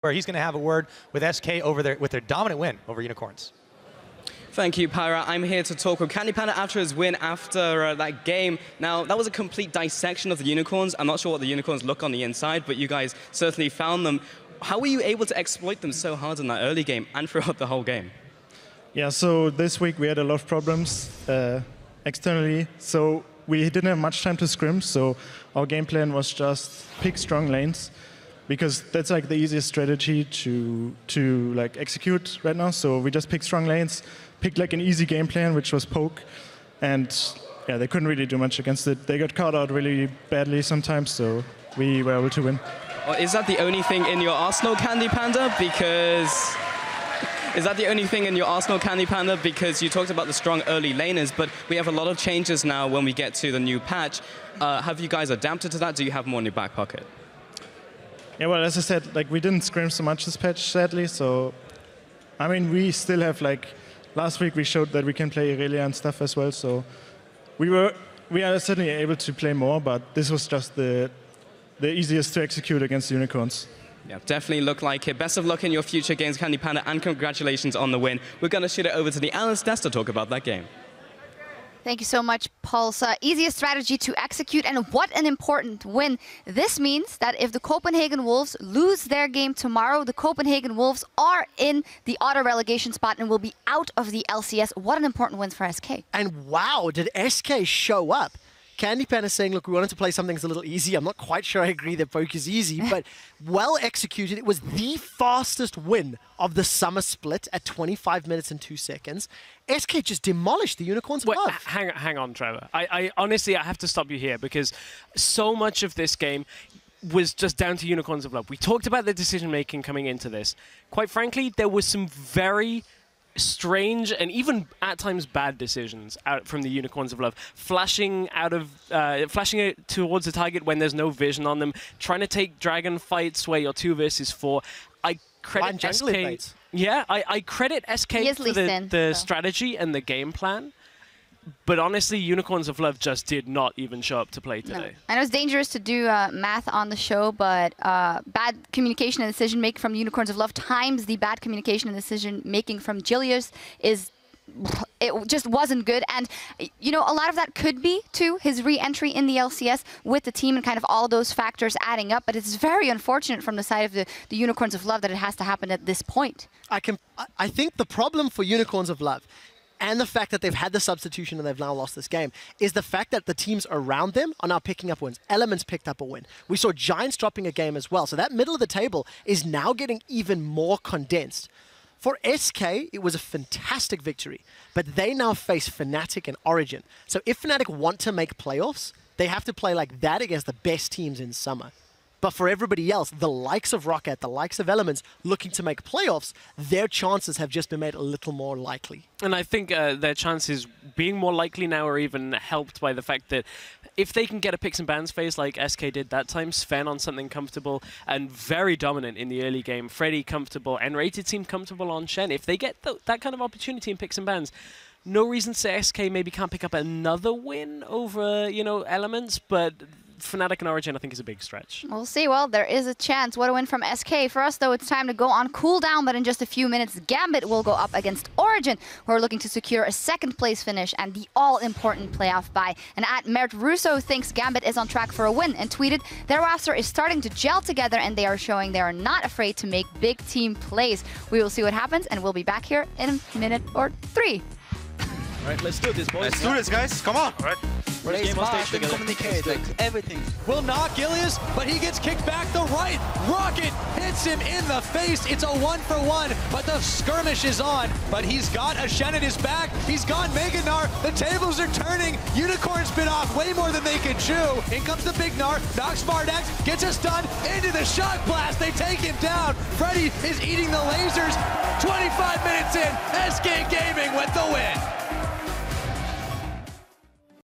where he's going to have a word with SK over with their dominant win over Unicorns. Thank you, Pyra. I'm here to talk with Candy Panda after his win after that game. Now, that was a complete dissection of the Unicorns. I'm not sure what the Unicorns look on the inside, but you guys certainly found them. How were you able to exploit them so hard in that early game and throughout the whole game? Yeah, so this week we had a lot of problems externally. So we didn't have much time to scrim, so our game plan was just pick strong lanes, because that's like the easiest strategy to like execute right now. So we just picked strong lanes, picked like an easy game plan, which was poke, and yeah, they couldn't really do much against it. They got caught out really badly sometimes, so we were able to win. Well, is that the only thing in your arsenal, Candy Panda? Because is that the only thing in your arsenal, Candy Panda? Because you talked about the strong early laners, but we have a lot of changes now when we get to the new patch. Have you guys adapted to that? Do you have more in your back pocket? Yeah, well, as I said, like we didn't scrim so much this patch, sadly. So, I mean, we still have like last week we showed that we can play Irelia and stuff as well. So, we are certainly able to play more, but this was just the easiest to execute against the Unicorns. Yeah, definitely look like it. Best of luck in your future games, Candy Panda, and congratulations on the win. We're going to shoot it over to the analyst desk to talk about that game. Thank you so much, Pulse. Easiest strategy to execute, and what an important win. This means that if the Copenhagen Wolves lose their game tomorrow, the Copenhagen Wolves are in the auto relegation spot and will be out of the LCS. What an important win for SK. And wow, did SK show up. Candy Panda is saying, look, we wanted to play something that's a little easy. I'm not quite sure I agree that poke is easy, but well executed. It was the fastest win of the summer split at 25 minutes and 2 seconds. SK just demolished the Unicorns of Love. Hang on, Trevor. I honestly, I have to stop you here because so much of this game was just down to Unicorns of Love. We talked about the decision-making coming into this. Quite frankly, there was some very strange and even at times bad decisions out from the Unicorns of Love, flashing it towards the target when there's no vision on them, trying to take dragon fights where you're 2 versus 4. I credit SK. Yeah, I credit SK for the strategy and the game plan. But honestly, Unicorns of Love just did not even show up to play today. No. I know it's dangerous to do math on the show, but bad communication and decision-making from Unicorns of Love times the bad communication and decision-making from Julius it just wasn't good. And, you know, a lot of that could be to his re-entry in the LCS with the team and kind of all those factors adding up. But it's very unfortunate from the side of the Unicorns of Love that it has to happen at this point. I think the problem for Unicorns of Love, and the fact that they've had the substitution and they've now lost this game, is the fact that the teams around them are now picking up wins. Elements picked up a win. We saw Giants dropping a game as well. So that middle of the table is now getting even more condensed. For SK, it was a fantastic victory, but they now face Fnatic and Origin. So if Fnatic want to make playoffs, they have to play like that against the best teams in summer. But for everybody else, the likes of Rocket, the likes of Elements, looking to make playoffs, their chances have just been made a little more likely. And I think their chances being more likely now are even helped by the fact that if they can get a picks and bans phase like SK did that time, Sven on something comfortable and very dominant in the early game, Freddy comfortable, and Rated seemed comfortable on Shen. If they get that kind of opportunity in picks and bans, no reason to say SK maybe can't pick up another win over, you know, Elements, but Fnatic and Origin, I think, is a big stretch. We'll see. Well, there is a chance. What a win from SK. For us, though, it's time to go on cooldown, but in just a few minutes, Gambit will go up against Origin, who are looking to secure a second-place finish and the all-important playoff bye. And at Mert Russo thinks Gambit is on track for a win and tweeted, their roster is starting to gel together and they are showing they are not afraid to make big team plays. We will see what happens, and we'll be back here in a minute or 3. All right, let's do this, boys. Let's do this, guys. Come on. All right. Play smart and communicate, like everything. Will knock Ilias, but he gets kicked back the right. Rocket hits him in the face. It's a 1-for-1, but the skirmish is on. But he's got a Shen at his back. He's got Mega Gnar. The tables are turning. Unicorns bit off way more than they could chew. In comes the big Gnar. Knocks Mardax, gets a stun into the shock blast. They take him down. Freddy is eating the lasers. 25 minutes in, SK Gaming with the win.